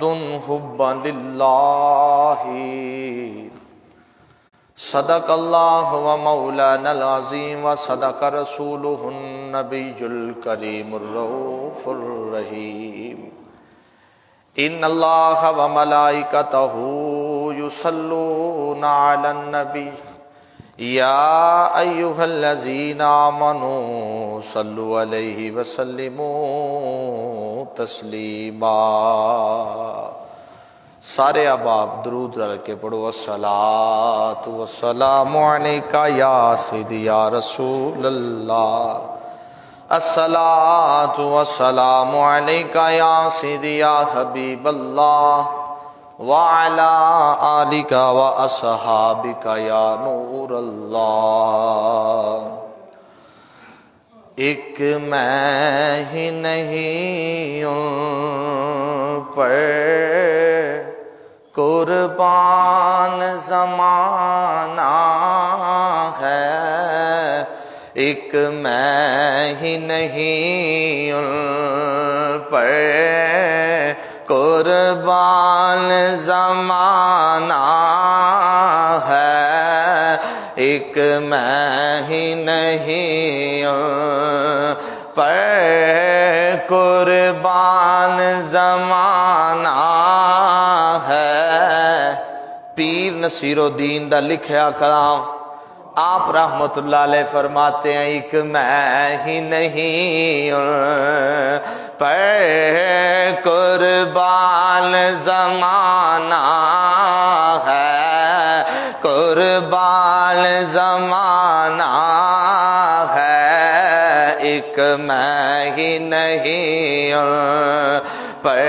محمد حبا للہ صدق اللہ و مولانا العظیم و صدق رسولہ النبی الکریم الرؤوف الرحیم ان اللہ و ملائکتہ یصلون علی النبی یا ایھا الذین آمنوا صلوا علیہ وسلموا تسلیما۔ سارے احباب درود کر کے پڑھو الصلاۃ والسلام علیکہ یا سیدی یا رسول اللہ، الصلاۃ والسلام علیکہ یا سیدی یا حبیب اللہ، وعلی آلک و اصحابک یا نور اللہ۔ ایک میں ہی نہیں ان پر قربان زمانہ ہے، ایک میں ہی نہیں ان پر قربان زمانہ ہے، ایک میں ہی نہیں ان پر قربان زمانہ ہے۔ پیر نصیر الدین دا لکھیا کلام آپ رحمت اللہ علیہ فرماتے ہیں ایک میں ہی نہیں ان پر قربان زمانہ ہے، قربان زمانہ ہے، ایک میں ہی نہیں ان پر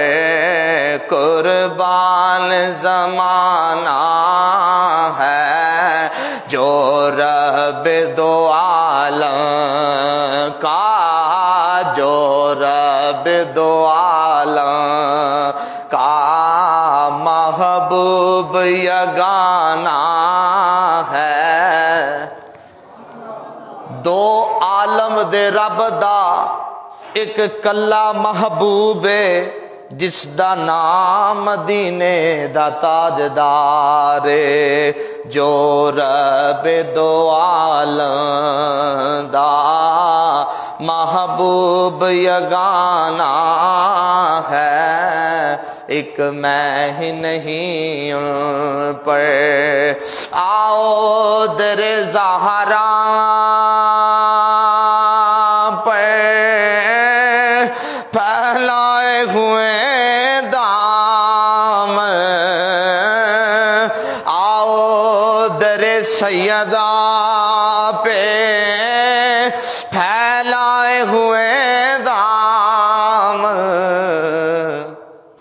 قربان زمانہ ہے، جو رب دو عالم کا، جو رب دو عالم کا محبوب یگانہ ہے۔ دو عالم دے رب دا ایک کلا محبوب ہے، جس دا نام مدینے دا تاجدار ہے، جو رب دو عالم دا محبوب یگانہ ہے، ایک میں ہی نہیں ان پر۔ آؤ در زہرا پر پھیلائے ہوئے دام، آؤ در سیدہ پہ پھیلائے ہوئے دام۔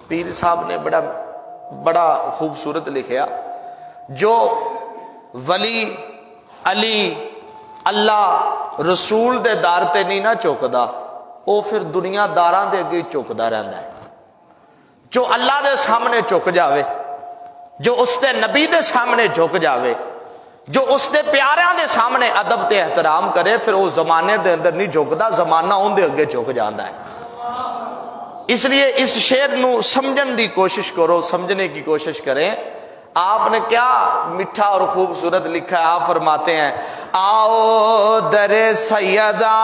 پیر صاحب نے بڑا خوبصورت لکھیا، جو ولی علی اللہ رسول دے دار تے نہیں نہ چوکدا، وہ پھر دنیا داراں دے اگے چکدا رہندا ہے۔ جو اللہ دے سامنے چک جاوے، جو اس دے نبی دے سامنے جھک جاوے، جو اس دے پیاریاں دے سامنے ادب تے احترام کرے، پھر وہ زمانے دے اندر نہیں جھکدا، زمانہ ان دے اگے جھک جاندا ہے۔ اس لیے اس شعر نو سمجھن دی کوشش کرو، سمجھنے کی کوشش کریں۔ آپ نے کیا میٹھا اور خوبصورت لکھا ہے، آپ فرماتے ہیں آؤ در سیدہ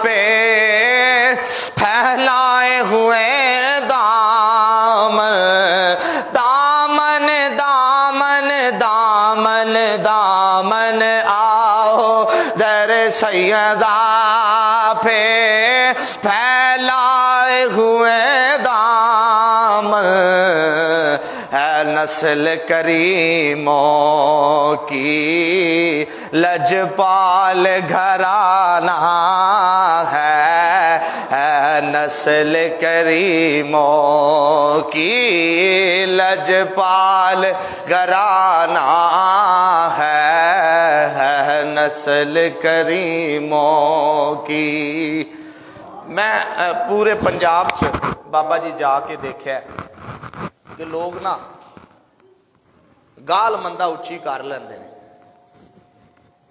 پہ پھیلائے ہوئے دام، دامن دامن دامن دامن، آؤ در سیدہ پہ پھیلائے ہوئے دام، ہے نسل کریموں کی لجپال گھرانہ ہے، نسل کریموں کی لجپال گھرانہ ہے، نسل کریموں کی۔ میں پورے پنجاب سے بابا جی جا کے دیکھا کہ لوگ نا گال مندہ اچھی کر لیندے نے،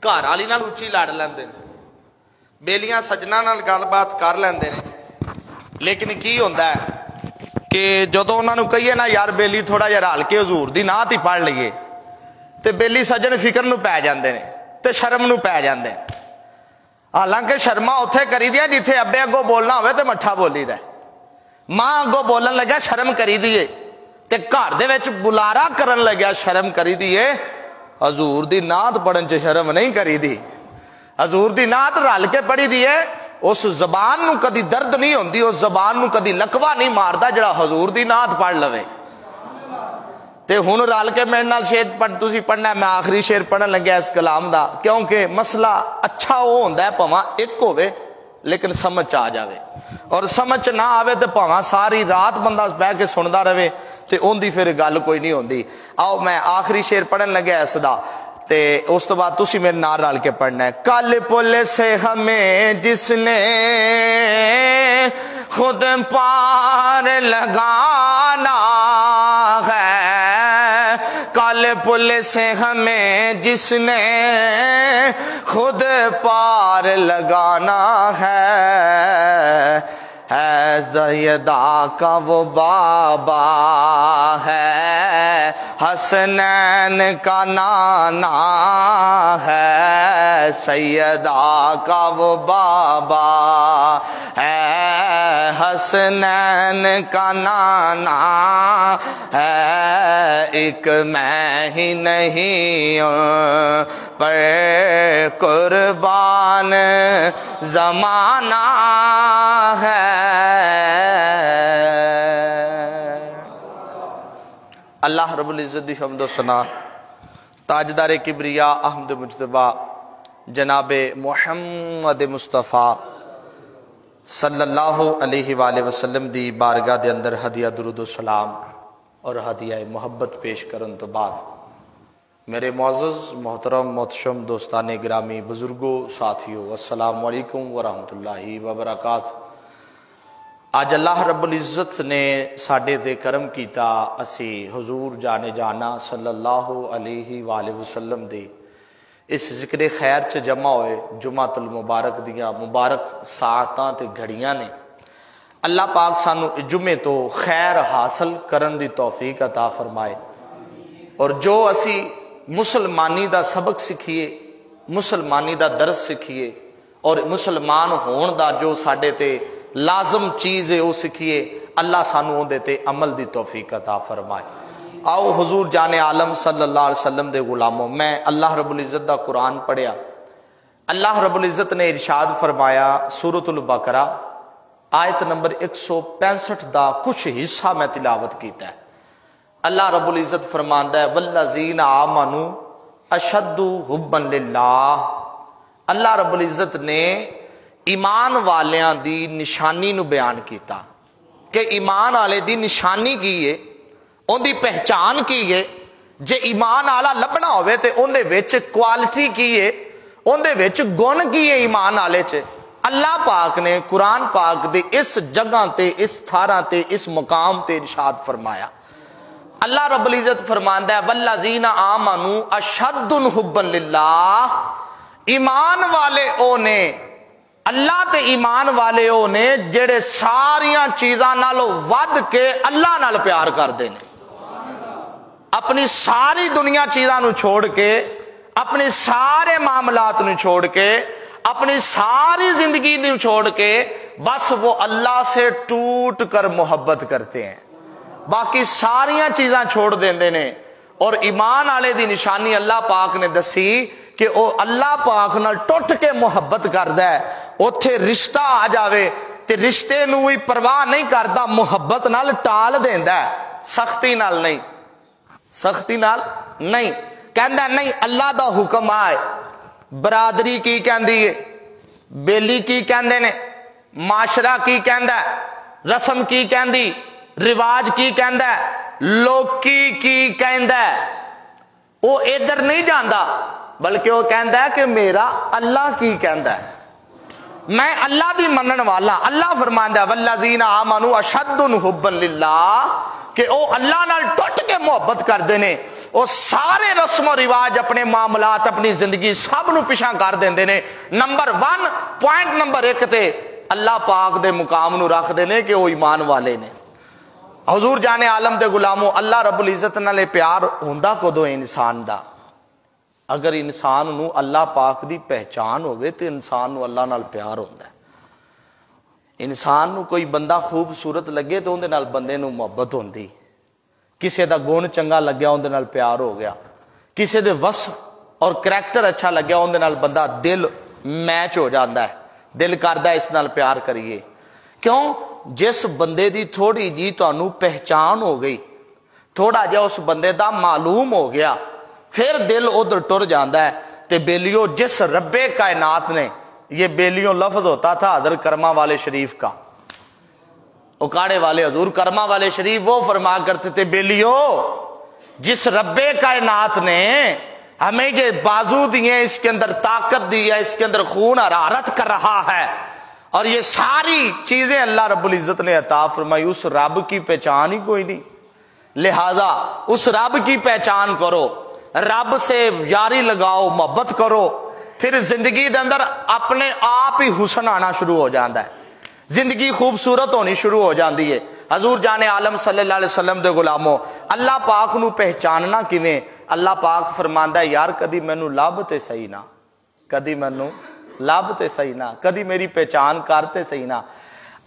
گھر والی نال اچھی لڑ لیندے نے، بیلیاں سجنا نال گل بات کر لیندے نے، لیکن کی ہوندا ہے کہ جدوں انہاں نوں کہیے نا یار بیلی تھوڑا جہا رل کے حضور دی نعت ہی پڑھ لئیے تے بیلی سجن فکر نو پی جاندے نے تے شرم نو پی جاندے نے. حالانکہ شرما اتھے کری دیا جتھے ابے اگوں بولنا ہوئے تے مٹھا بولی دا. ماں اگوں بولن لگا شرم کری دیے تے گھر دے وچ بلارا کرن لگا شرم کری دیے. حضور دی نعت پڑھن چ شرم نہیں کری دی. حضور دی نعت رل کے پڑھی دیے. اس زبان نو کدی درد نہیں ہوندی, اس زبان نو کدی لکوا نہیں ماردا جڑا حضور دی نعت پڑھ لوے. تے ہن رل کے میرے نال شعر پڑھ تسی پڑھنا ہے. میں آخری شعر پڑھن لگا اس کلام دا, کیونکہ مسئلہ اچھا وہ ہوندا ہے پواں ایک ہوے لیکن سمجھ آ جاوے, اور سمجھ نہ آوے تے پواں ساری رات بندہ بیٹھ کے سندا رہے تے اون دی پھر گل کوئی نہیں ہوندی. آؤ میں آخری شعر پڑھن لگا اس دا, تے اس تو بعد تسی میرے نال رل کے پڑھنا ہے. کل پل سے ہمیں جس نے خود پار لگانا ہے, کل پل سے ہمیں جس نے خود پار لگانا ہے سیدہ کا وہ بابا ہے, حسنین کا نانا ہے, سیدہ کا وہ بابا ہے, حسنین کا نانا ہے, ایک میں ہی نہیں ہوں پر قربان زمانہ ہے. اللہ رب العزت دی حمد و ثنا تاجدار کبریا احمد مجتبی جناب محمد مصطفیٰ صلی اللہ علیہ وآلہ وسلم دی بارگاہ دے اندر ہدیہ درود و سلام اور ہدیہ محبت پیش کرن تو بعد, میرے معزز محترم محتشم دوستان گرامی بزرگوں ساتھیوں, السلام علیکم ورحمۃ اللہ وبرکاتہ. آج اللہ رب العزت نے ساڈے تے کرم کیتا, اسی حضور جانے جانا صلی اللہ علیہ وآلہ وسلم دے اس ذکر خیر چ جمع ہوئے. جمعۃ المبارک دیاں مبارک ساعتاں تے گھڑیاں نے. اللہ پاک سانو جمعے تو خیر حاصل کرن دی توفیق عطا فرمائے, اور جو اسی مسلمانی دا سبق سکھیے, مسلمانی دا درس سکھیے, اور مسلمان ہون دا جو ساڈے تے لازم چیز ہے وہ سکھیے, اللہ سانو دے تے عمل دی توفیق عطا فرمائے. آؤ حضور جان عالم صلی اللہ علیہ وسلم دے غلاموں, میں اللہ رب العزت دا قرآن پڑھیا. اللہ رب العزت نے ارشاد فرمایا سورۃ البقرہ آیت نمبر 165 دا کچھ حصہ میں تلاوت کیتا ہے. اللہ رب العزت فرماندا ہے والذین آمنوا اشد حبا للہ. اللہ رب العزت نے ایمان والیاں دی نشانی نو بیان کیتا کہ ایمان والے دی نشانی کی ہے, ان دی پہچان کی ہے. جے ایمان والا لبنا ہوئے تے ان دے وچ کوالٹی کی ہے, ان دے وچ گن کی ہے ایمان والے چ. اللہ پاک نے قرآن پاک دے اس جگہ تے, اس تھاراں تے, اس مقام تے ارشاد فرمایا. اللہ رب العزت فرماندا ہے والذین آمنوا اشد حبا للہ. ایمان والے او نے, اللہ تے ایمان والے او نے جڑے ساریاں چیزاں نالوں ود کے اللہ نال پیار کردے نے. اپنی ساری دنیا چیزاں نو چھوڑ کے, اپنے سارے معاملات نو چھوڑ کے, اپنی ساری زندگی نو چھوڑ کے بس وہ اللہ سے ٹوٹ کر محبت کرتے ہیں, باقی ساریاں چیزاں چھوڑ دیندے نے. اور ایمان والے دی نشانی اللہ پاک نے دسی کہ وہ اللہ پاک نال ٹوٹ کے محبت کردا ہے. اوتھے رشتہ آ جاوے تے رشتے نو ہی پرواہ نہیں کردا, محبت نال ٹال دیندا ہے, سختی نال نہیں, سختی نال نہیں. کہندا نہیں اللہ دا حکم آئے, برادری کی کہندی ہے, بیلی کی کہندے نے, معاشرہ کی کہندا ہے, رسم کی کہندی, رواج کی کہندا ہے, لوکی کی کہندا ہے. وہ ادھر نہیں جاندا بلکہ وہ کہندا ہے کہ میرا اللہ کی کہندا ہے, میں اللہ دی منن والا. اللہ فرماندا ہے والذین آمنوا اشد حبا للہ, کہ او اللہ نال ٹوٹ کے محبت کردے نے. او سارے رسم و رواج, اپنے معاملات, اپنی زندگی سب نو پیچھے کر دیندے نے. نمبر 1 پوائنٹ نمبر 1 تے اللہ پاک دے مقام نو رکھ دے نے کہ او ایمان والے نے. حضور جانے عالم دے غلاموں، اللہ رب العزت نالے پیار ہوندا کدوں انسان دا؟ اگر انسان نو اللہ پاک دی پہچان ہوئے تو انسان نو اللہ نال پیار ہوندا ہے۔ انسان نو کوئی بندہ خوبصورت لگے تو اندے نال بندے نو محبت ہوندی، کسے دا گن چنگا لگیا اندے نال پیار ہو گیا، کسے دے وصف اور کریکٹر اچھا لگیا اندے نال بندہ دل میچ ہو جاندا ہے، دل کردا ہے اس نال پیار کریے۔ کیوں؟ جس بندے دی تھوڑی جی تانوں پہچان ہو گئی، تھوڑا جا اس بندے دا معلوم ہو گیا، پھر دل ادھر ٹر جاندا ہے۔ تے بیلیو، جس رب کائنات نے، یہ بیلیوں لفظ ہوتا تھا حضرت کرما والے شریف کا، اکاڑے والے حضور کرما والے شریف وہ فرما کرتے تھے، بیلیو جس رب کائنات نے ہمیں یہ بازو دیے، اس کے اندر طاقت دی ہے، اس کے اندر خون حرارت کر رہا ہے، اور یہ ساری چیزیں اللہ رب العزت نے عطا فرمائی، اس رب کی پہچان ہی کوئی نہیں، لہذا اس رب کی پہچان کرو، رب سے یاری لگاؤ، محبت کرو، پھر زندگی دے اندر اپنے آپ ہی حسن آنا شروع ہو جاتا ہے، زندگی خوبصورت ہونی شروع ہو جاندی ہے۔ حضور جانے عالم صلی اللہ علیہ وسلم دے غلاموں، اللہ پاک نو پہچاننا کیویں؟ اللہ پاک فرماندا ہے، یار کدی مینوں لب تے صحیح نہ، کدی مینوں لب تے صحیح نہ، کدی میری پہچان کرتے صحیح نہ۔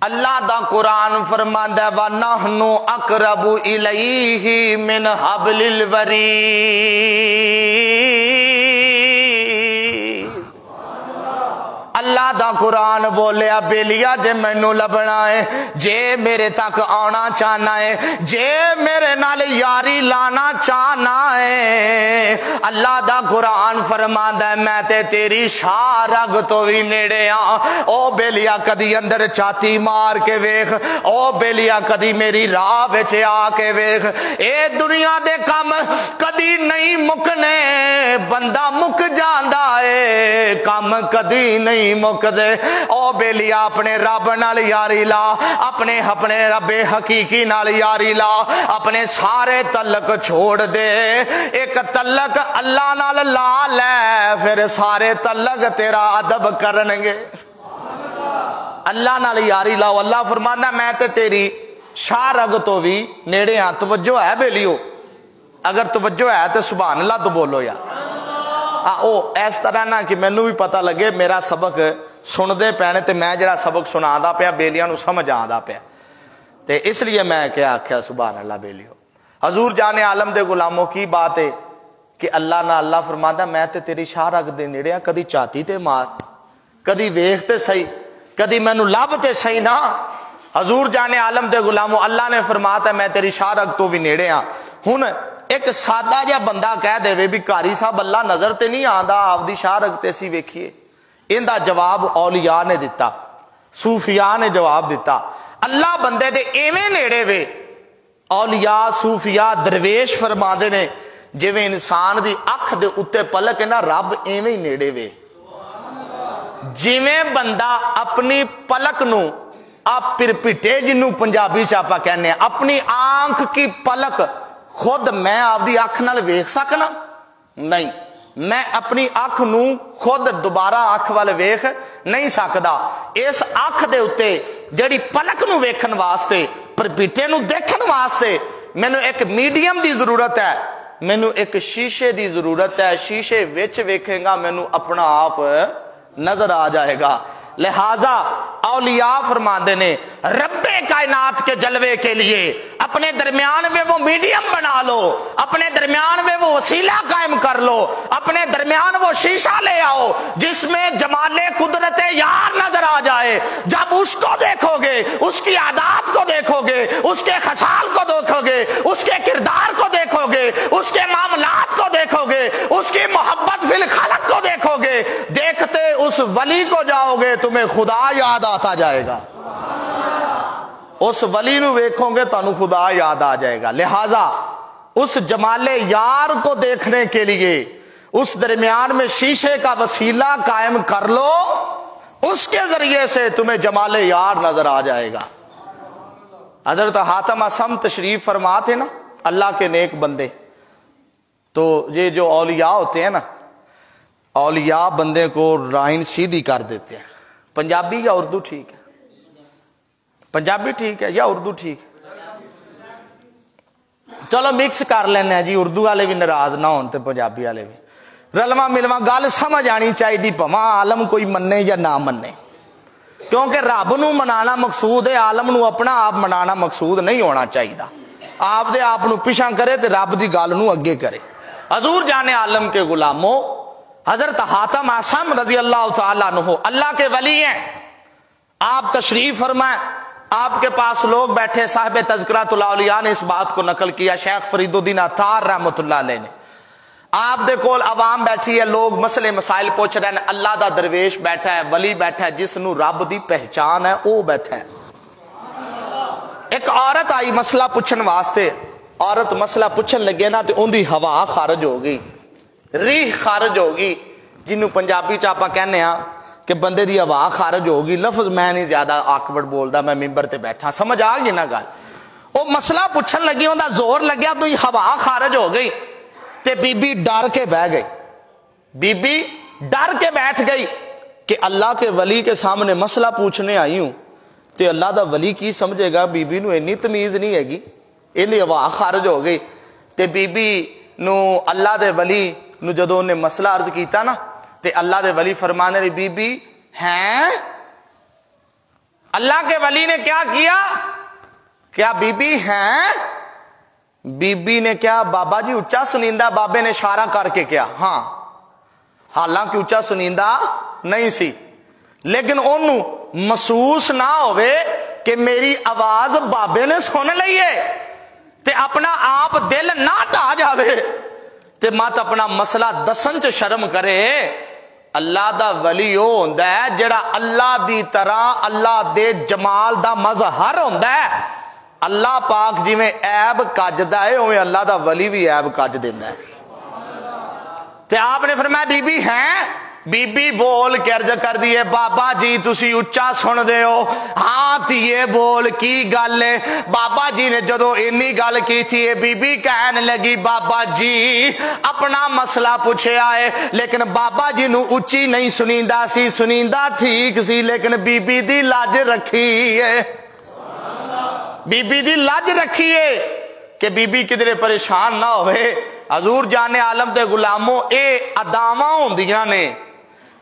اللہ دا قرآن فرماندا ہے، وَنَحْنُ أَقْرَبُ إِلَيْهِ مِنْ حَبْلِ الْوَرِيدِ۔ اللہ دا قرآن بولیا، بیلیا جے مینوں لبنا ہے، جے میرے تک آنا چاہنا ہے، جے میرے نال یاری لانا چاہنا ہے، اللہ دا قرآن فرماندا ہے میں تے تیری شاہ رگ تو بھی نیڑے ہاں۔ او بیلیا کدی اندر چاتی مار کے ویکھ، او بیلیا کدی میری راہ وچ آ کے ویکھ، اے دنیا دے کم کدی نہیں مکنے، بندہ مک جاندا ہے، کم کدی نہیں مک دے۔ او بیلیا اپنے رب نال یاری لا، اپنے رب حقیقی نال یاری لا، اپنے سارے تعلق چھوڑ دے، ایک تعلق اللہ نال لا لے، پھر سارے تعلق تیرا ادب کرنگے۔ اللہ نال یاری لاؤ، اللہ فرمانا میں تے تیری شاہ رگ تو بھی نیڑے ہاں۔ توجہ ہے بیلیو؟ اگر توجہ ہے تو سبحان اللہ تو بولو یار۔ اس طرح نہ کہ مینوں بھی پتہ لگے میرا سبق سن دے پینے تے میں جڑا سبق سنا دا پیا بیلیاں نو سمجھ آندا پیا، تے اس لیے میں کیا آکھیا سبحان اللہ بیلیو۔ حضور جانے عالم دے غلاموں کی بات ہے کہ اللہ نہ اللہ فرماتا میں تے تیری شاہ رگ دے نیڑے ہاں، کدی چاتی تے مار، کدی ویکھ تے صحیح، کدی مینوں لب تے صحیح نہ۔ حضور جانے عالم دے غلاموں، اللہ نے فرماتا میں تیری شاہ رگ تو بھی نیڑے ہاں۔ ہن ایک سادہ جا بندہ کہہ دے بھی قاری صاحب اللہ نظر تے نہیں آندا، آپ دی شاہ رگ تے سی ویکھیے، ان دا جواب اولیاء نے دتا، صوفیاء نے جواب دتا۔ اللہ بندے دے ایویں نیڑے وے، اولیاء صوفیاء درویش فرما دے نے جویں انسان دی اکھ دے اتے پلک ہے نا، رب ایویں نیڑے وے۔ جویں بندہ اپنی پلک نو آپ پرپٹے جنوں پنجابی چاپا کہنے ہیں، اپنی آنکھ کی پلک خود میں آپ دی اکھ نال ویکھ سکنا نہیں، میں اپنی اکھ نو خود دوبارہ اکھ والے ویکھ نہیں سکدا۔ اس اکھ دے اتے جڑی پلک نو ویکھن واسطے، پرپٹے نو دیکھن واسطے مینوں ایک میڈیم دی ضرورت ہے، مینوں ایک شیشے دی ضرورت ہے۔ شیشے وچ ویکھیں گا مینوں اپنا آپ نظر آ جائے گا۔ لہذا اولیاء فرماندے نے رب کائنات کے جلوے کے لیے اپنے درمیان میں وہ میڈیم بنا لو، اپنے درمیان میں وہ وسیلہ قائم کر لو، اپنے درمیان وہ شیشہ لے آؤ جس میں جمال قدرت یار نظر آ جائے۔ جب اس کو دیکھو گے، اس کی عادات کو دیکھو گے، اس کے خصال کو دیکھو گے، اس کے کردار کو دیکھو گے، اس کے معاملات کو دیکھو گے، اس کی محبت فی الخلق کو دیکھو گے، دیکھتے اس ولی کو جاؤ گے تمہیں خدا یاد آتا جائے گا۔ اس ولی نو ویکھو گے تانوں خدا یاد آ جائے گا۔ لہذا اس جمال یار کو دیکھنے کے لیے اس درمیان میں شیشے کا وسیلہ قائم کر لو، اس کے ذریعے سے تمہیں جمال یار نظر آ جائے گا۔ حضرت حاتم اسم تشریف فرما تھے نا، اللہ کے نیک بندے، تو یہ جو اولیاء ہوتے ہیں نا، اولیاء بندے کو رائن سیدھی کر دیتے ہیں۔ پنجابی یا اردو ٹھیک ہے؟ پنجابی ٹھیک ہے یا اردو ٹھیک ہے؟ چلو مکس کر لینا جی، اردو والے بھی ناراض نہ ہون تے پنجابی والے بھی، رلواں ملواں گل سمجھ آنی چاہیے، بھواں عالم کوئی منے یا نہ منے، کیونکہ رب نو منانا مقصود ہے، عالم نو اپنا آپ منانا مقصود نہیں ہونا چاہیے، آپ دے آپ نو پیچھا کرے تے رب دی گل نو اگے کرے۔ حضور جان عالم کے غلاموں، حضرت حاتم اعصم رضی اللہ تعالیٰ عنہ اللہ کے ولی ہیں، آپ تشریف فرمائیں، آپ کے پاس لوگ بیٹھے، صاحب تذکرۃ الاولیاء نے اس بات کو نقل کیا، شیخ فرید الدین عطار رحمۃ اللہ علیہ نے، آپ دے کول عوام بیٹھی ہے، لوگ مسئلے مسائل پوچھ رہے ہیں، اللہ دا درویش بیٹھا ہے، ولی بیٹھا ہے، جس نو رب دی پہچان ہے او بیٹھا ہے۔ ایک عورت آئی مسئلہ پوچھن واسطے، عورت مسئلہ پوچھن لگے نا تے ان دی ہوا خارج ہو گئی، ریح خارج ہو گئی، جنوں پنجابی چ آپاں کہنے ہاں کہ بندے دی ہوا خارج ہو گئی، لفظ میں نہیں زیادہ آکورڈ بولدا، میں ممبر تے بیٹھا، سمجھ آ گئی نا گل، او مسئلہ پوچھن لگی، اوندا زور لگیا تو ہوا خارج ہو گئی، تے بی بی ڈر کے بہ گئی، بی بی ڈر کے بیٹھ گئی کہ اللہ کے ولی کے سامنے مسئلہ پوچھنے آئی ہوں تے اللہ دا ولی کی سمجھے گا، بی بی نو اتنی تمیز نہیں ہے گی، اینی ہوا خارج ہو گئی، تے بی بی نو اللہ دے ولی نو جدوں نے مسئلہ عرض کیتا نا تے اللہ دے ولی فرمانے رہی، بی بی ہیں اللہ کے ولی نے کیا کیا، کیا بی بی ہیں، بی بی نے کیا بابا جی اچا سنیندہ، بابے نے اشارہ کر کے کیا، ہاں، حالانکہ اچا سنیندہ نہیں سی، لیکن انہوں محسوس نہ ہوئے کہ میری آواز بابے نے سن لئیے تے اپنا آپ دل نہ ٹا جاوے تے مات اپنا مسئلہ دسن چ شرم کرے۔ اللہ دا ولی او ہوندا ہے جڑا اللہ دی طرح اللہ دے جمال دا مظہر ہوندا ہے، اللہ پاک جی میں عیب کجدا ہے اویں اللہ دا ولی بھی عیب کج دیندا ہے۔ تے آپ نے فرمایا بی بی ہیں، بی بی بول کے عرض کر دیے، بابا جی تسی اچا سن دے ہو، ہاں تیے بول کی گل ہے، بابا جی نے جدو انی گل کی تھی، بی بی کہنے لگی بابا جی اپنا مسئلہ پوچھے آئے، لیکن بابا جی نو اچھی نہیں سنیندہ سی، سنیندہ ٹھیک سی، لیکن بی بی دی لاج رکھی ہے، بی بی دی لاج رکھی ہے کہ بی بی کدھرے پریشان نہ ہوئے۔ حضور جان عالم دے غلاموں، اے اداواں ہوندیاں نے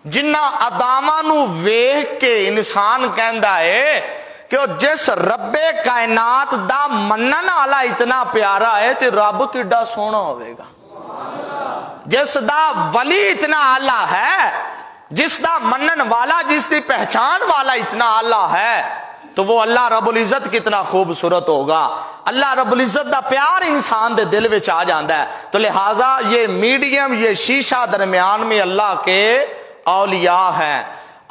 جنہ اداواں نو ویکھ کے انسان کہندا ہے کہ جس رب کائنات دا منن والا اتنا پیارا ہے تے رب کیڈا سونا ہوئے گا، جس دا ولی اتنا اعلیٰ ہے، جس دا منن والا، جس دی پہچان والا اتنا اعلیٰ ہے، تو وہ اللہ رب العزت کتنا خوبصورت ہوگا۔ اللہ رب العزت دا پیار انسان دے دل وچ آ جاندا ہے۔ تو لہٰذا یہ میڈیم، یہ شیشہ درمیان میں اللہ کے اولیاء ہیں،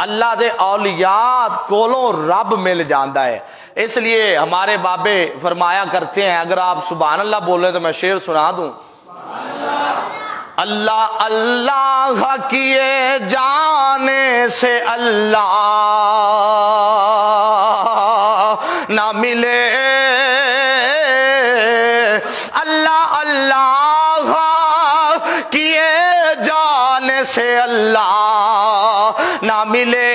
اللہ دے اولیاء کولوں رب مل جاندا ہے۔ اس لیے ہمارے بابے فرمایا کرتے ہیں، اگر آپ سبحان اللہ بولے تو میں شعر سنا دوں، اللہ اللہ کیے جانے سے اللہ نہ ملے، اللہ اللہ کیے جانے سے اللہ نہ ملے،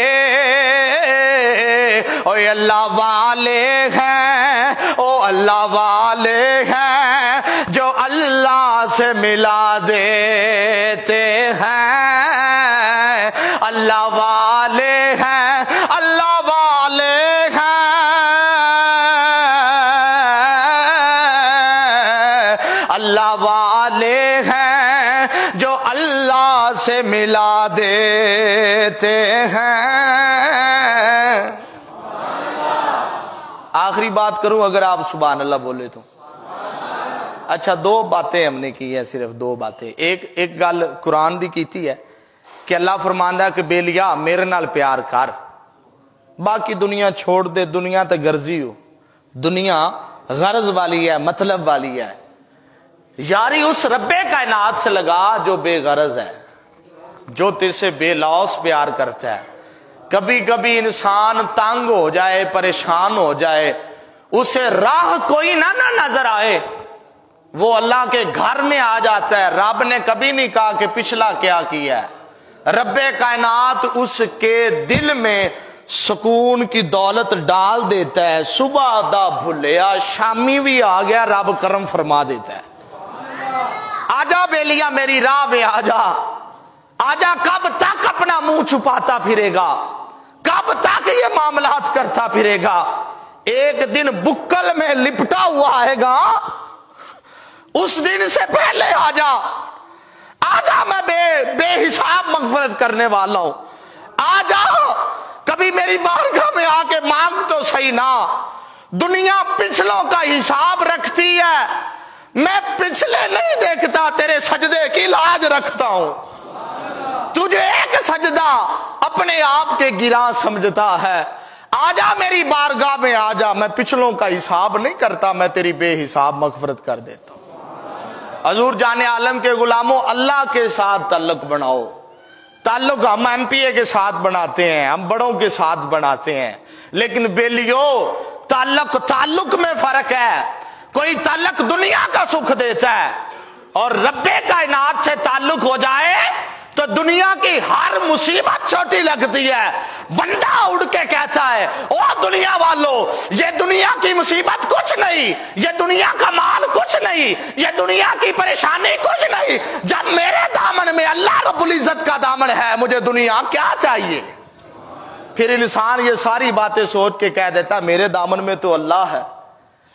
او اللہ والے ہیں، او اللہ والے ہیں جو اللہ سے ملا دیتے ہیں، اللہ والے ہیں، اللہ والے ہیں، اللہ والے ہیں جو اللہ سے ملا دیتے ہیں۔ آخری بات کروں اگر آپ سبحان اللہ بولے تو، اچھا دو باتیں ہم نے کی ہیں، صرف دو باتیں، ایک گل قرآن دی کیتی ہے کہ اللہ فرماندا ہے کہ بیلیا میرے نال پیار کر، باقی دنیا چھوڑ دے، دنیا تے غرضی ہو، دنیا غرض والی ہے، مطلب والی ہے، یاری اس رب کائنات سے لگا جو بے غرض ہے، جو تجھ سے بے لوث پیار کرتا ہے۔ کبھی کبھی انسان تنگ ہو جائے، پریشان ہو جائے، اسے راہ کوئی نہ نظر آئے، وہ اللہ کے گھر میں آ جاتا ہے۔ رب نے کبھی نہیں کہا کہ پچھلا کیا کیا ہے، رب کائنات اس کے دل میں سکون کی دولت ڈال دیتا ہے. صبح دا بھلیا شامی بھی آ گیا رب کرم فرما دیتا ہے. آجا بیلیا میری راہ میں آجا, آجا. کب تک اپنا منہ چھپاتا پھرے گا, کب تک یہ معاملات کرتا پھرے گا. ایک دن بکل میں لپٹا ہوا آئے گا, اس دن سے پہلے آجا. آجا میں بے حساب مغفرت کرنے والا ہوں. آجا کبھی میری بارگاہ میں آ کے مانگ تو صحیح نا. دنیا پچھلوں کا حساب رکھتی ہے, میں پچھلے نہیں دیکھتا, تیرے سجدے کی لاج رکھتا ہوں. تجھے ایک سجدہ اپنے آپ کے گراں سمجھتا ہے. آجا میری بارگاہ میں آجا, میں پچھلوں کا حساب نہیں کرتا, میں تیری بے حساب مغفرت کر دیتا ہوں. حضور جان عالم کے غلاموں, اللہ کے ساتھ تعلق بناؤ. تعلق ہم ایم پی اے کے ساتھ بناتے ہیں, ہم بڑوں کے ساتھ بناتے ہیں, لیکن بیلیو تعلق میں فرق ہے. کوئی تعلق دنیا کا سکھ دیتا ہے, اور رب کائنات سے تعلق ہو جائے تو دنیا کی ہر مصیبت چھوٹی لگتی ہے. بندہ اڑ کے کہتا ہے او دنیا والو, یہ دنیا کی مصیبت کچھ نہیں, یہ دنیا کا مال کچھ نہیں, یہ دنیا کی پریشانی کچھ نہیں, جب میرے دامن میں اللہ رب العزت کا دامن ہے, مجھے دنیا کیا چاہیے. پھر انسان یہ ساری باتیں سوچ کے کہہ دیتا میرے دامن میں تو اللہ ہے,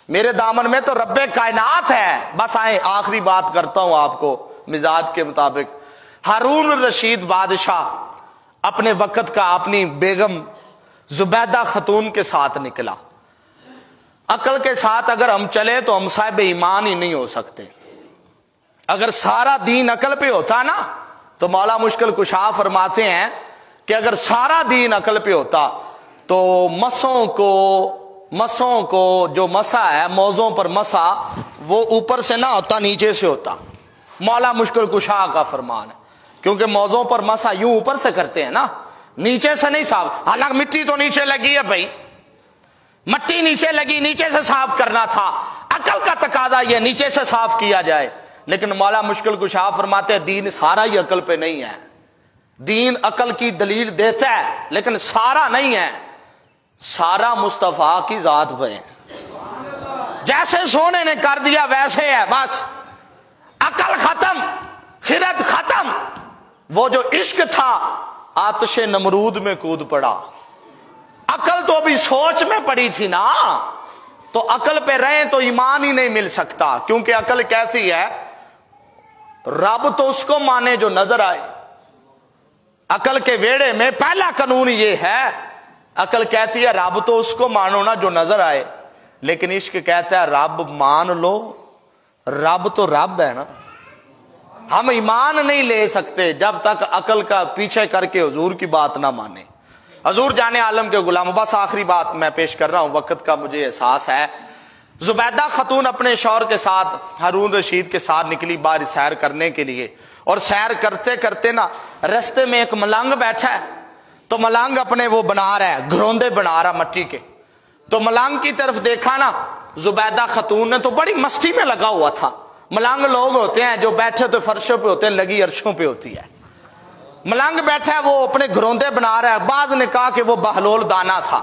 میرے دامن میں تو رب کائنات ہے. بس آئیں آخری بات کرتا ہوں آپ کو مزاج کے مطابق. ہارون الرشید بادشاہ اپنے وقت کا اپنی بیگم زبیدہ خاتون کے ساتھ نکلا. عقل کے ساتھ اگر ہم چلے تو ہم صاحب ایمان ہی نہیں ہو سکتے. اگر سارا دین عقل پہ ہوتا نا تو مولا مشکل کشا فرماتے ہیں کہ اگر سارا دین عقل پہ ہوتا تو مسوں کو جو مسا ہے, موزوں پر مسا, وہ اوپر سے نہ ہوتا نیچے سے ہوتا. مولا مشکل کشا کا فرمان ہے, کیونکہ موزوں پر مسا یوں اوپر سے کرتے ہیں نا, نیچے سے نہیں صاف. حالانکہ مٹی تو نیچے لگی ہے بھائی, مٹی نیچے لگی, نیچے سے صاف کرنا تھا. عقل کا تقاضا یہ نیچے سے صاف کیا جائے, لیکن مولا مشکل کشا فرماتے ہیں دین سارا ہی عقل پہ نہیں ہے. دین عقل کی دلیل دیتا ہے لیکن سارا نہیں ہے, سارا مصطفیٰ کی ذات پہ ہے. جیسے سونے نے کر دیا ویسے ہے, بس عقل ختم, خرد ختم. وہ جو عشق تھا آتش نمرود میں کود پڑا. عقل تو ابھی سوچ میں پڑی تھی نا, تو عقل پہ رہیں تو ایمان ہی نہیں مل سکتا. کیونکہ عقل کیسی ہے, رب تو اس کو مانے جو نظر آئے. عقل کے ویڑے میں پہلا قانون یہ ہے, عقل کہتی ہے رب تو اس کو مانو نا جو نظر آئے, لیکن عشق کہتا ہے رب مان لو, رب تو رب ہے نا. ہم ایمان نہیں لے سکتے جب تک عقل کا پیچھے کر کے حضور کی بات نہ مانے. حضور جان عالم کے غلام, بس آخری بات میں پیش کر رہا ہوں, وقت کا مجھے احساس ہے. زبیدہ خاتون اپنے شوہر کے ساتھ ہارون رشید کے ساتھ نکلی باہر سیر کرنے کے لیے, اور سیر کرتے کرتے نا رستے میں ایک ملنگ بیٹھا ہے. تو ملنگ اپنے وہ بنا رہا ہے, گھروندے بنا رہا مٹی کے. تو ملنگ کی طرف دیکھا نا زبیدہ خاتون نے, تو بڑی مستی میں لگا ہوا تھا. ملنگ لوگ ہوتے ہیں جو بیٹھے تو فرشوں پہ ہوتے ہیں, لگی عرشوں پہ ہوتی ہے. ملنگ بیٹھا ہے, وہ اپنے گھروندے بنا رہا ہے. بعض نے کہا کہ وہ بہلول دانا تھا.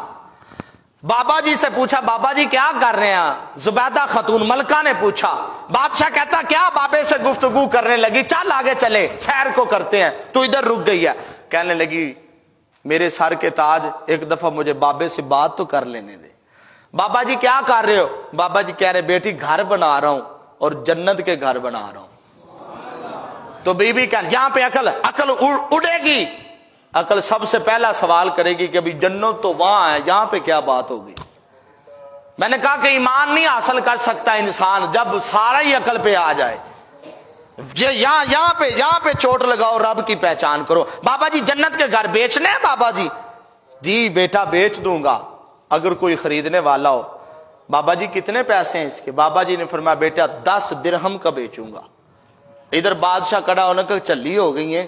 بابا جی سے پوچھا بابا جی کیا کر رہے ہیں؟ زبیدہ خاتون ملکہ نے پوچھا. بادشاہ کہتا کیا بابے سے گفتگو کرنے لگی, چل آگے چلے سیر کو کرتے ہیں, تو ادھر رک گئی ہے. کہنے لگی میرے سر کے تاج, ایک دفعہ مجھے بابے سے بات تو کر لینے دے. بابا جی کیا کر رہے ہو؟ بابا جی کہہ رہے بیٹی گھر بنا رہا ہوں, اور جنت کے گھر بنا رہا ہوں. تو بی بی کہ یہاں پہ عقل اڑے گی. عقل سب سے پہلا سوال کرے گی کہ ابھی جنت تو وہاں ہے, یہاں پہ کیا بات ہوگی. میں نے کہا کہ ایمان نہیں حاصل کر سکتا انسان جب سارا ہی عقل پہ آ جائے. یہاں پہ چوٹ لگاؤ, رب کی پہچان کرو. بابا جی جنت کے گھر بیچنے ہیں؟ بابا جی بیٹا بیچ دوں گا اگر کوئی خریدنے والا ہو. بابا جی کتنے پیسے ہیں اس کے؟ بابا جی نے فرمایا بیٹا 10 درہم کا بیچوں گا. ادھر بادشاہ کڑا ہونے کا چلی ہو گئی ہیں,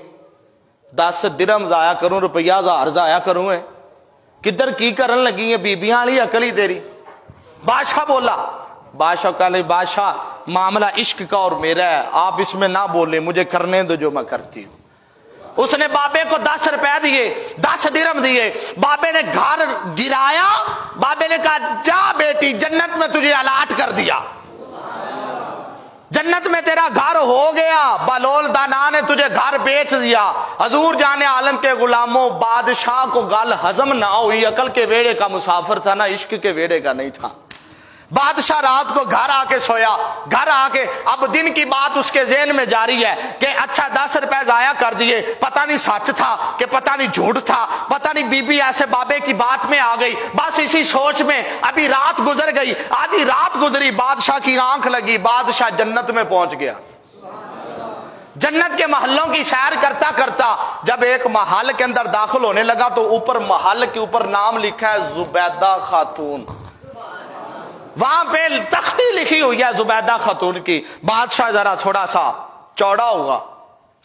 10 درہم ضائع کروں, روپیہ 1000 ضائع کروں ہے, کدھر کی کرن لگی ہیں بیبیاں والی عقل ہی تیری. بادشاہ بولا. بادشاہ کہا بادشاہ معاملہ عشق کا اور میرا ہے, آپ اس میں نہ بولے, مجھے کرنے دو جو میں کرتی ہوں. اس نے بابے کو 10 روپے دیے، 10 درہم دیے، بابے نے گھر گرایا، بابے نے کہا جا بیٹی جنت میں تجھے الاٹ کر دیا، جنت میں تیرا گھر ہو گیا، بلول دانا نے تجھے گھر بیچ دیا۔ حضور جان عالم کے غلاموں، بادشاہ کو گل ہضم نہ ہوئی، عقل کے ویڑے کا مسافر تھا نا، عشق کے ویڑے کا نہیں تھا۔ بادشاہ رات کو گھر آ کے سویا، گھر آ کے اب دن کی بات اس کے ذہن میں جاری ہے کہ اچھا 10 روپے ضائع کر دیے، پتہ نہیں سچ تھا کہ پتہ نہیں جھوٹ تھا، پتہ نہیں بی بی ایسے بابے کی بات میں آ گئی، بس اسی سوچ میں ابھی رات گزر گئی، آدھی رات گزری، بادشاہ کی آنکھ لگی، بادشاہ جنت میں پہنچ گیا۔ جنت کے محلوں کی سیر کرتا کرتا جب ایک محل کے اندر داخل ہونے لگا تو اوپر محل کے اوپر نام لکھا ہے زبیدہ خاتون، وہاں پہ تختی لکھی ہوئی ہے زبیدہ خاتون کی۔ بادشاہ ذرا تھوڑا سا چوڑا ہوگا،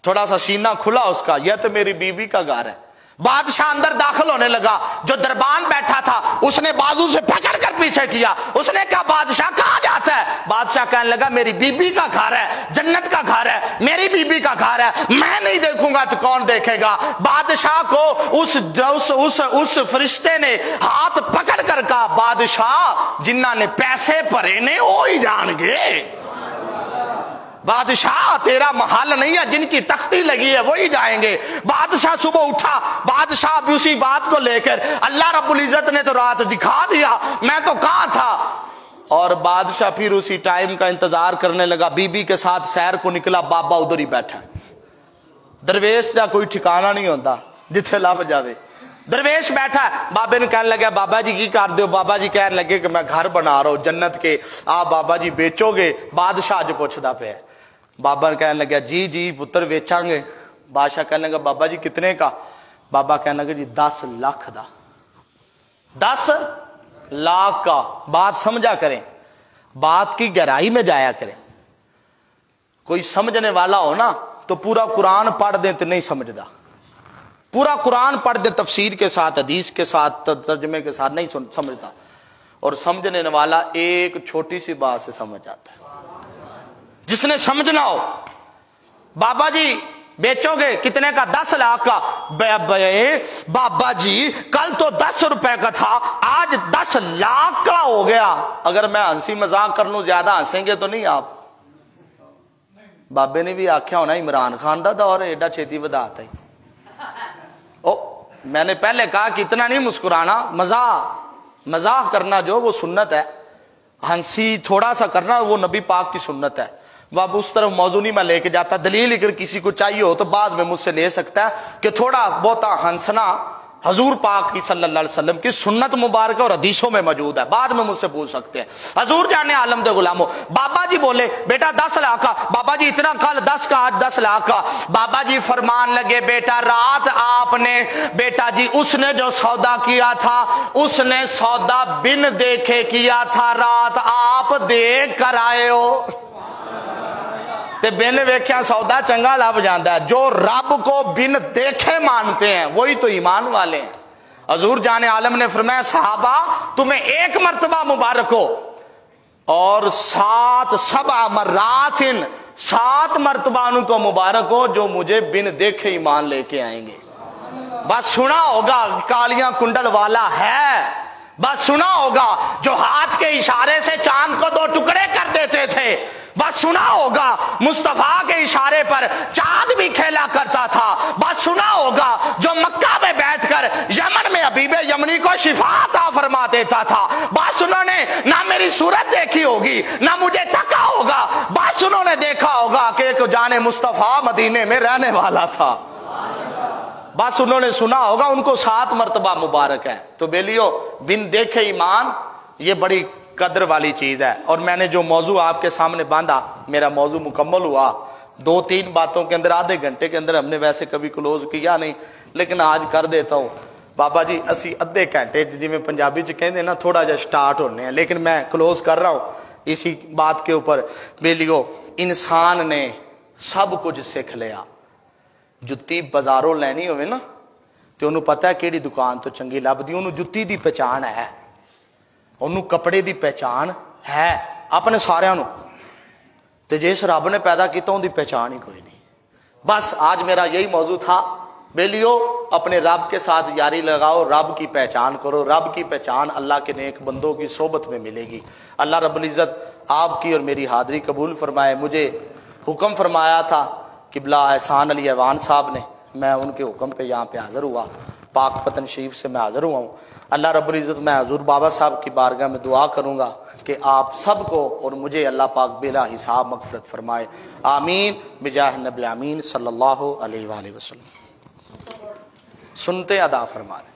تھوڑا سا سینہ کھلا اس کا، یہ تو میری بیوی کا گھر ہے۔ بادشاہ اندر داخل ہونے لگا، جو دربان بیٹھا تھا اس نے بازو سے پکڑ کر پیچھے کیا، اس نے کہا بادشاہ کہاں جاتا ہے؟ بادشاہ کہنے لگا میری بیوی کا گھر ہے، جنت کا گھر ہے، میری بیوی کا گھر ہے، میں نہیں دیکھوں گا تو کون دیکھے گا؟ بادشاہ کو اس فرشتے نے ہاتھ پکڑ کر کہا بادشاہ جنہاں نے پیسے پرے نے وہی جان گے، بادشاہ تیرا محل نہیں ہے، جن کی تختی لگی ہے وہی جائیں گے۔ بادشاہ صبح اٹھا، بادشاہ بھی اسی بات کو لے کر، اللہ رب العزت نے تو رات دکھا دیا، میں تو کہاں تھا؟ اور بادشاہ پھر اسی ٹائم کا انتظار کرنے لگا، بی بی کے ساتھ سیر کو نکلا، بابا ادھر ہی بیٹھا، درویش کا کوئی ٹھکانہ نہیں ہوتا جتھے لب جاوے، درویش بیٹھا ہے۔ بابے نے کہنے لگا بابا جی کی کر دیو؟ بابا جی کہنے لگے کہ میں گھر بنا رہا ہوں جنت کے، آپ بابا جی بیچو گے؟ بادشاہ جو پوچھتا پہ، بابا نے کہنے لگا جی جی پتر بیچاں گے۔ بادشاہ کہنے لگا بابا جی کتنے کا؟ بابا کہنے لگا جی 10 لاکھ دا۔ 10 لاکھ کا؟ بات سمجھا کریں، بات کی گہرائی میں جایا کریں، کوئی سمجھنے والا ہو نا تو پورا قرآن پڑھ دیں تو نہیں سمجھدا، پورا قرآن پڑھ دیں تفسیر کے ساتھ، حدیث کے ساتھ، ترجمے کے ساتھ نہیں سمجھتا، اور سمجھنے والا ایک چھوٹی سی بات سے سمجھ آتا ہے۔ جس نے سمجھنا ہو، بابا جی بیچو گے کتنے کا؟ 10 لاکھ کا۔ بابا جی کل تو 10 روپے کا تھا، آج 10 لاکھ کا ہو گیا۔ اگر میں ہنسی مذاق کر لوں زیادہ ہنسیں گے تو نہیں آپ؟ بابے نے بھی آخیا ہونا عمران خان دا دور ہے ایڈا چھیتی وداتا ہی۔ میں نے پہلے کہا کہ اتنا نہیں مسکرانا، مزاح کرنا جو وہ سنت ہے، ہنسی تھوڑا سا کرنا وہ نبی پاک کی سنت ہے۔ اب اس طرف موضوع نہیں میں لے کے جاتا، دلیل اگر کسی کو چاہیے ہو تو بعد میں مجھ سے لے سکتا ہے کہ تھوڑا بہتا ہنسنا حضور پاک کی صلی اللہ علیہ وسلم کی سنت مبارکہ اور حدیثوں میں موجود ہے، بعد میں مجھ سے پوچھ سکتے ہیں۔ حضور جانے عالم دے غلاموں، بابا جی بولے بیٹا 10 لاکھ کا۔ بابا جی اتنا کل 10 کا، آج 10 لاکھ کا۔ بابا جی فرمان لگے بیٹا رات آپ نے، بیٹا جی اس نے جو سودا کیا تھا اس نے سودا بن دیکھے کیا تھا، رات آپ دیکھ کر آئے ہو تے بن ویکھیا سودا چنگا لب جاندا ہے۔ جو رب کو بن دیکھے مانتے ہیں وہی تو ایمان والے ہیں۔ حضور جان عالم نے فرمایا صحابہ تمہیں ایک مرتبہ مبارک ہو اور 7 مرات 7 مرتبہ ان کو مبارک ہو جو مجھے بن دیکھے ایمان لے کے آئیں گے۔ بس سنا ہوگا کالیاں کنڈل والا ہے، بس سنا ہوگا جو ہاتھ کے اشارے سے چاند کو 2 ٹکڑے کر دیتے تھے، بس سنا ہوگا مصطفیٰ کے اشارے پر چاند بھی کھیلا کرتا تھا، بس سنا ہوگا جو مکہ میں بیٹھ کر یمن میں حبیب یمنی کو شفا عطا فرما دیتا تھا، بس انہوں نے نہ میری صورت دیکھی ہوگی نہ مجھے تکا ہوگا، بس انہوں نے دیکھا ہوگا کہ ایک جان مصطفیٰ مدینے میں رہنے والا تھا، بس انہوں نے سنا ہوگا، ان کو 7 مرتبہ مبارک ہے۔ تو بیلیو بن دیکھے ایمان یہ بڑی قدر والی چیز ہے۔ اور میں نے جو موضوع آپ کے سامنے باندھا میرا موضوع مکمل ہوا، 2-3 باتوں کے اندر آدھے گھنٹے کے اندر ہم نے ویسے کبھی کلوز کیا نہیں، لیکن آج کر دیتا ہوں۔ بابا جی اسی ادھے گھنٹے جی میں پنجابی چ کہندے نا تھوڑا جا سٹارٹ ہونے ہیں، لیکن میں کلوز کر رہا ہوں اسی بات کے اوپر۔ بیلیو انسان نے سب کچھ سیکھ لیا، جتی بازاروں لینی ہوئے نا تو انہوں پتہ ہے کیڑی دکان تو چنگی لبدی، انہوں جتی دی پہچان ہے، انہوں کپڑے دی پہچان ہے اپنے سارے انہوں، تو جس رب نے پیدا کیتا ان دی پہچان ہی کوئی نہیں۔ بس آج میرا یہی موضوع تھا۔ بیلیو اپنے رب کے ساتھ یاری لگاؤ، رب کی پہچان کرو، رب کی پہچان اللہ کے نیک بندوں کی صحبت میں ملے گی۔ اللہ رب العزت آپ کی اور میری حاضری قبول فرمائے۔ مجھے حکم فرمایا تھا قبلہ احسان علی ایوان صاحب نے، میں ان کے حکم پہ یہاں پہ حاضر ہوا، پاک پتن شریف سے میں حاضر ہوا ہوں۔ اللہ رب العزت میں حضور بابا صاحب کی بارگاہ میں دعا کروں گا کہ آپ سب کو اور مجھے اللہ پاک بلا حساب مغفرت فرمائے، آمین بجاہ نبی امین صلی اللہ علیہ وآلہ وسلم۔ سنتے ادا فرما رہے۔